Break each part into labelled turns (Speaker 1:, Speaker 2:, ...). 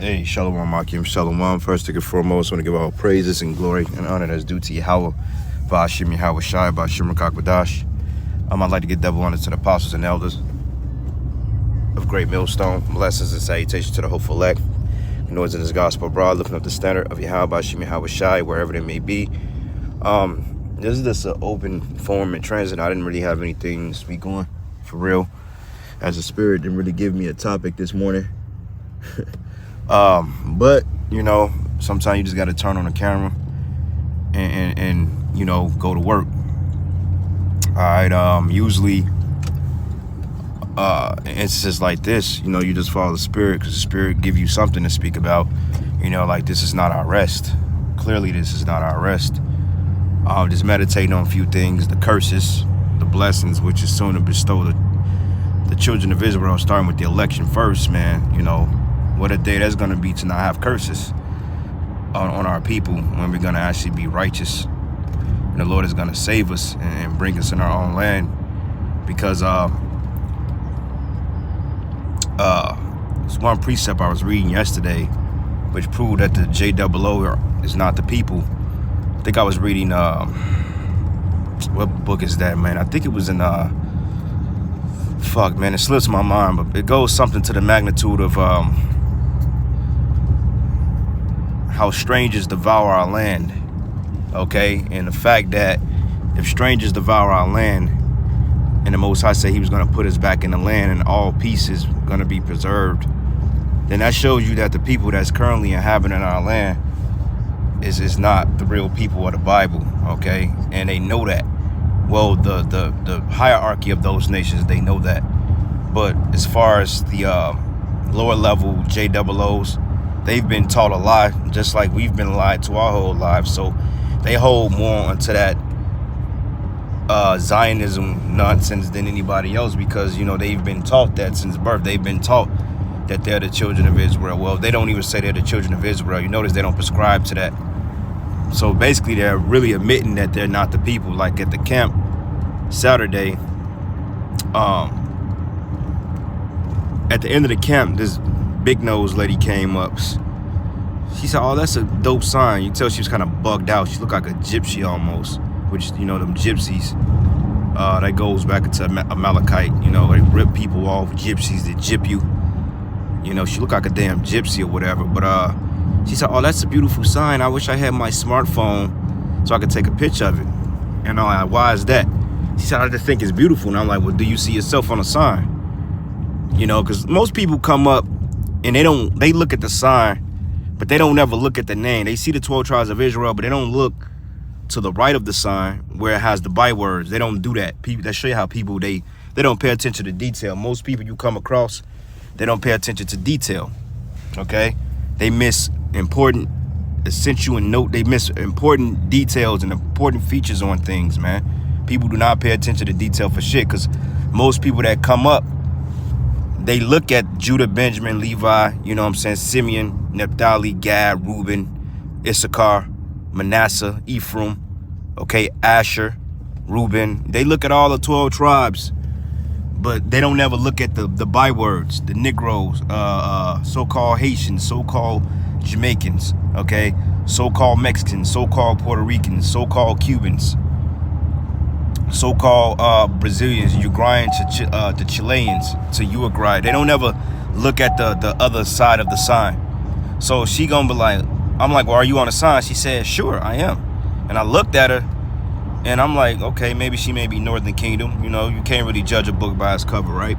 Speaker 1: Hey, Shalom, Akim, Shalom. First and foremost, I want to give all praises and glory and honor that's due to Yahweh, Ba'ashim Yahweh Shai, Ba'ashim Rakakbadash. I'd like to give double honor to the apostles and elders of Great Millstone. Blessings and salutations to the hopeful elect. Noise in this gospel abroad, lifting up the standard of Yahweh, Ba'ashim Yahweh Shai, wherever they may be. This is just an open forum in transit. I didn't really have anything to speak on, for real. As the Spirit didn't really give me a topic this morning. But you know, sometimes you just got to turn on the camera and you know, go to work. All right. Usually instances like this, you know, you just follow the Spirit, because the Spirit give you something to speak about. You know, like, this is not our rest. Clearly this is not our rest. Just meditating on a few things: the curses, the blessings, which is soon to bestow the children of Israel, starting with the election first. Man, you know, what a day that's going to be to not have curses on our people, when we're going to actually be righteous, and the Lord is going to save us and bring us in our own land. Because there's one precept I was reading yesterday which proved that the JOO is not the people. I think I was reading what book is that, man? I think it was in fuck, man, it slips my mind, but it goes something to the magnitude of how strangers devour our land. Okay, and the fact that if strangers devour our land, and the Most High said he was going to put us back in the land and all pieces going to be preserved, then that shows you that the people that's currently inhabiting our land is not the real people of the Bible. Okay, and they know that. Well, the hierarchy of those nations, they know that. But as far as the lower level JOOs, they've been taught a lie, just like we've been lied to our whole lives. So they hold more onto that Zionism nonsense than anybody else, because, you know, they've been taught that since birth. They've been taught that they're the children of Israel. Well, they don't even say they're the children of Israel. You notice they don't prescribe to that. So basically they're really admitting that they're not the people. Like at the camp Saturday, at the end of the camp, this big nose lady came up. She said, "Oh, that's a dope sign." You tell she was kind of bugged out. She looked like a gypsy almost, which, you know, them gypsies, that goes back into Amalekite. You know, they rip people off, gypsies that gyp you. You know, she looked like a damn gypsy or whatever. But she said, "Oh, that's a beautiful sign. I wish I had my smartphone so I could take a picture of it." And I'm like, "Why is that?" She said, "I just think it's beautiful." And I'm like, "Well, do you see yourself on a sign?" You know, because most people come up and they look at the sign, but they don't ever look at the name. They see the 12 tribes of Israel, but they don't look to the right of the sign where it has the bywords. They don't do that. People, that show you how people, they don't pay attention to detail. Most people you come across, they don't pay attention to detail. Okay? They miss important, essential, and note. They miss important details and important features on things, man. People do not pay attention to detail for shit, because most people that come up, they look at Judah, Benjamin, Levi, you know what I'm saying, Simeon, Naphtali, Gad, Reuben, Issachar, Manasseh, Ephraim, okay, Asher, Reuben. They look at all the 12 tribes, but they don't ever look at the bywords, the Negroes, so-called Haitians, so-called Jamaicans, okay, so-called Mexicans, so-called Puerto Ricans, so-called Cubans, so-called Brazilians, Uruguayan to Chileans to Uruguay. They don't ever look at the other side of the sign. So she gonna be like, I'm like, "Well, are you on a sign?" She said, "Sure, I am." And I looked at her and I'm like, okay, maybe she may be Northern Kingdom. You know, you can't really judge a book by its cover, right?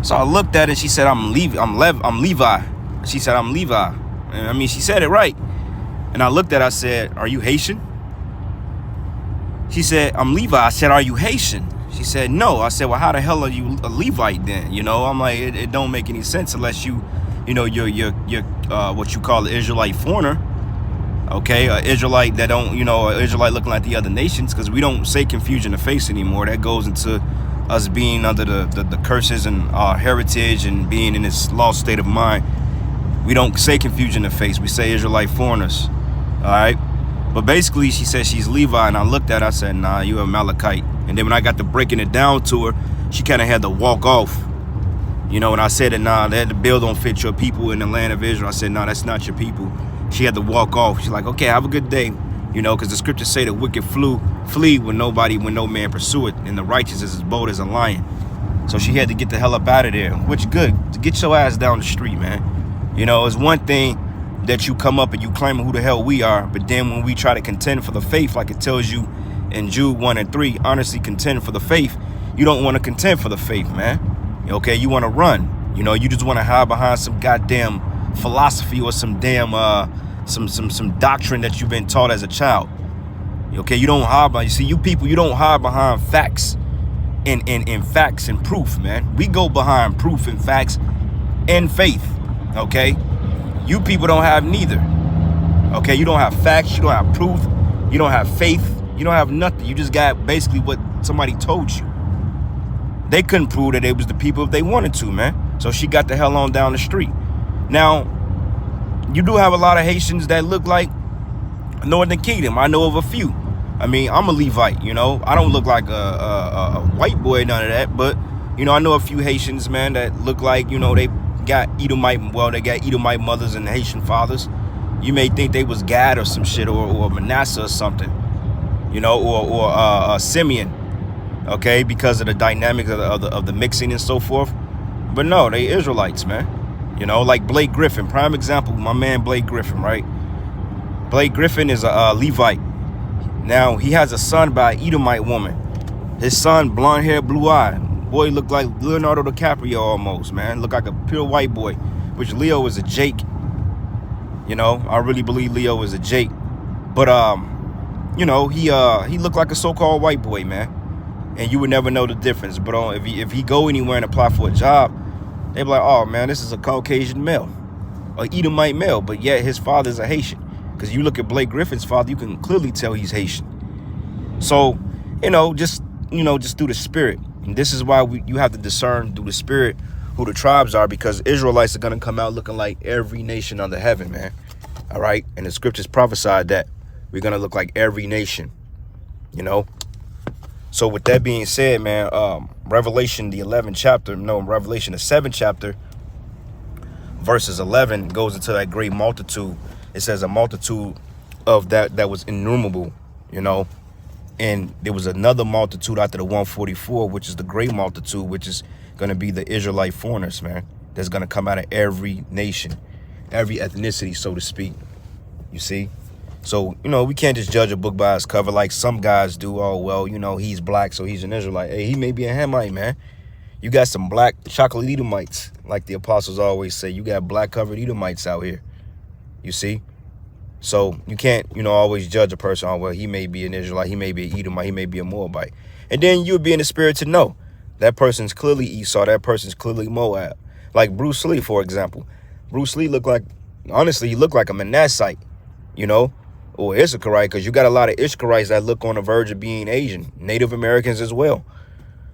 Speaker 1: So I looked at it and she said, I'm Levi. She said, "I'm Levi." And I mean, she said it right. And I looked at her, I said, "Are you Haitian?" She said, "I'm Levi." I said, "Are you Haitian?" She said, "No." I said, "Well, how the hell are you a Levite then?" You know, I'm like, it don't make any sense unless you know, you're what you call an Israelite foreigner. Okay, an Israelite that don't, you know, an Israelite looking like the other nations, because we don't say confusion of face anymore. That goes into us being under the curses and our heritage and being in this lost state of mind. We don't say confusion of face. We say Israelite foreigners. All right. But basically, she said she's Levi, and I looked at her, I said, "Nah, you're a Amalekite." And then when I got to breaking it down to her, she kind of had to walk off. You know, and I said that, nah, that the bill don't fit your people in the land of Israel. I said, nah, that's not your people. She had to walk off. She's like, okay, have a good day. You know, because the scriptures say the wicked flee when no man pursue it, and the righteous is as bold as a lion. So she had to get the hell up out of there, which good. To get your ass down the street, man. You know, it's one thing that you come up and you claim who the hell we are, but then when we try to contend for the faith, like it tells you in Jude 1 and 3, honestly contend for the faith, you don't want to contend for the faith, man. Okay, you want to run. You know, you just want to hide behind some goddamn philosophy or some damn some doctrine that you've been taught as a child. Okay, you don't hide behind. You see, you people, you don't hide behind facts and facts and proof, man. We go behind proof and facts and faith. Okay, you people don't have neither. Okay, you don't have facts, you don't have proof, you don't have faith, you don't have nothing. You just got basically what somebody told you. They couldn't prove that it was the people if they wanted to, man. So she got the hell on down the street. Now, you do have a lot of Haitians that look like Northern Kingdom. I know of a few. I mean, I'm a Levite, you know. I don't look like a white boy, none of that. But, you know, I know a few Haitians, man, that look like, you know, they got Edomite mothers and Haitian fathers. You may think they was Gad or some shit, or Manasseh or something, you know, or Simeon. Okay, because of the dynamics of the mixing and so forth. But no, they Israelites, man. You know, like Blake Griffin, prime example, my man Blake Griffin, right? Blake Griffin is a Levite. Now, he has a son by an Edomite woman. His son, blonde hair, blue eye. Boy looked like Leonardo DiCaprio almost, man. Looked like a pure white boy, which Leo is a Jake. You know, I really believe Leo is a Jake. But, you know, he looked like a so-called white boy, man. And you would never know the difference. But if he go anywhere and apply for a job, they be like, oh, man, this is a Caucasian male, or Edomite male. But yet his father's a Haitian. Because you look at Blake Griffin's father, you can clearly tell he's Haitian. So, you know, just through the spirit. And this is why you have to discern through the spirit who the tribes are, because Israelites are going to come out looking like every nation under heaven, man. All right. And the scriptures prophesied that we're going to look like every nation, you know. So with that being said, man, Revelation, the 7th chapter, verses 11 goes into that great multitude. It says a multitude of that was innumerable, you know. And there was another multitude after the 144, which is the great multitude, which is going to be the Israelite foreigners, man. That's going to come out of every nation, every ethnicity, so to speak. You see? So, you know, we can't just judge a book by its cover like some guys do. Oh, well, you know, he's black, so he's an Israelite. Hey, he may be a Hamite, man. You got some black chocolate Edomites, like the apostles always say. You got black-covered Edomites out here. You see? So you can't, you know, always judge a person. Oh, well, he may be an Israelite. He may be an Edomite. He may be a Moabite. And then you would be in the spirit to know that person's clearly Esau. That person's clearly Moab. Like Bruce Lee, for example. Bruce Lee looked like, honestly, he looked like a Manassite, you know, or Issacharite, because you got a lot of Issacharites that look on the verge of being Asian, Native Americans as well,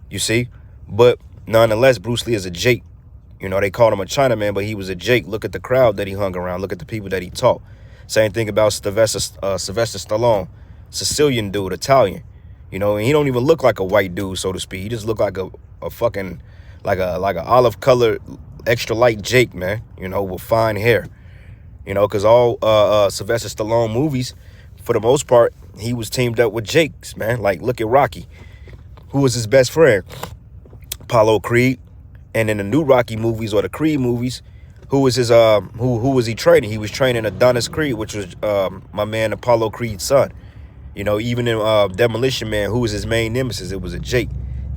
Speaker 1: you see. But nonetheless, Bruce Lee is a Jake. You know, they called him a Chinaman, but he was a Jake. Look at the crowd that he hung around. Look at the people that he taught. Same thing about Sylvester Stallone, Sicilian dude, Italian. You know, and he don't even look like a white dude, so to speak. He just look like a fucking, like a olive colored, extra light Jake, man, you know, with fine hair. You know, because all Sylvester Stallone movies, for the most part, he was teamed up with Jakes, man. Like, look at Rocky. Who was his best friend? Apollo Creed. And in the new Rocky movies or the Creed movies, who was his who was he training? He was training Adonis Creed, which was my man Apollo Creed's son. You know, even in Demolition Man, who was his main nemesis? It was a Jake.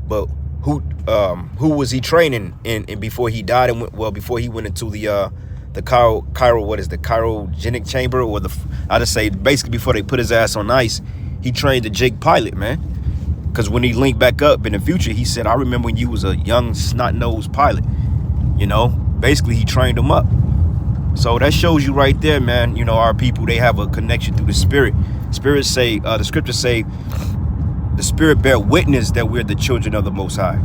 Speaker 1: But who was he training in before he died and before he went into the cryogenic chamber, or I just say basically before they put his ass on ice, he trained the Jake pilot, man. Because when he linked back up in the future, he said, I remember when you was a young snot-nosed pilot. You know, basically he trained him up. So that shows you right there, man. You know, our people, they have a connection through the spirit. Spirits say, the scriptures say, the spirit bear witness that we're the children of the Most High.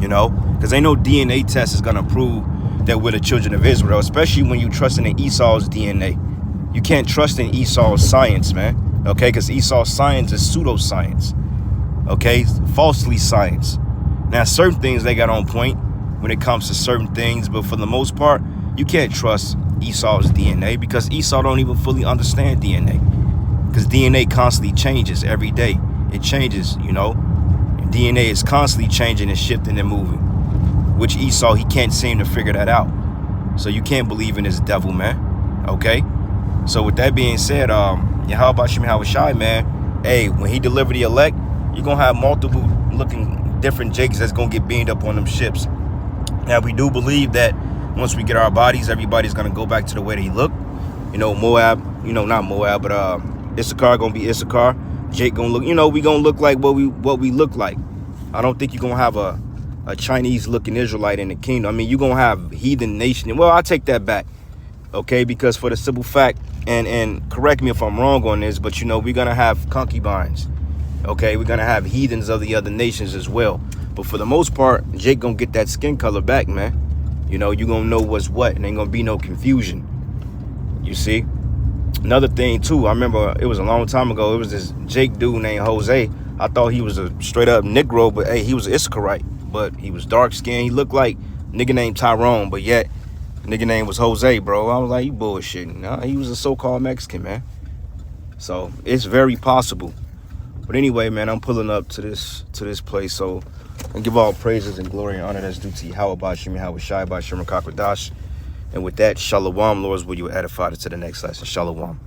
Speaker 1: You know, because ain't no DNA test is going to prove that we're the children of Israel, especially when you trust in Esau's DNA. You can't trust in Esau's science, man. Okay, because Esau's science is pseudoscience. Okay, falsely science. Now, certain things they got on point, when it comes to certain things, but for the most part, you can't trust Esau's DNA because Esau don't even fully understand DNA, because DNA constantly changes every day. It changes, you know. DNA is constantly changing and shifting and moving, which Esau, he can't seem to figure that out. So you can't believe in this devil, man. Okay? So with that being said, Yahweh Shem Yahushai, man, hey, when he deliver the elect, you're going to have multiple looking different Jakes that's going to get beamed up on them ships. Now, we do believe that once we get our bodies, everybody's going to go back to the way they look. You know, Moab, you know, not Moab, but Issachar going to be Issachar. Jake going to look, you know, we going to look like what we look like. I don't think you're going to have a Chinese-looking Israelite in the kingdom. I mean, you're going to have heathen nation. Well, I'll take that back, okay? Because for the simple fact, and correct me if I'm wrong on this, but, you know, we're going to have concubines, okay? We're going to have heathens of the other nations as well. But for the most part, Jake going to get that skin color back, man. You know, you're going to know what's what, and ain't going to be no confusion. You see? Another thing, too, I remember it was a long time ago. It was this Jake dude named Jose. I thought he was a straight-up Negro, but, hey, he was an Issacharite. But he was dark-skinned. He looked like a nigga named Tyrone, but yet nigga name was Jose, bro. I was like, you bullshitting. Nah, he was a so-called Mexican, man. So it's very possible. But anyway, man, I'm pulling up to this place. So I give all praises and glory and honor that's due to Yahweh Shem Yahushai by Shem Kakwadash. And with that, Shalom, Lords, will you edify to the next lesson. Shalom.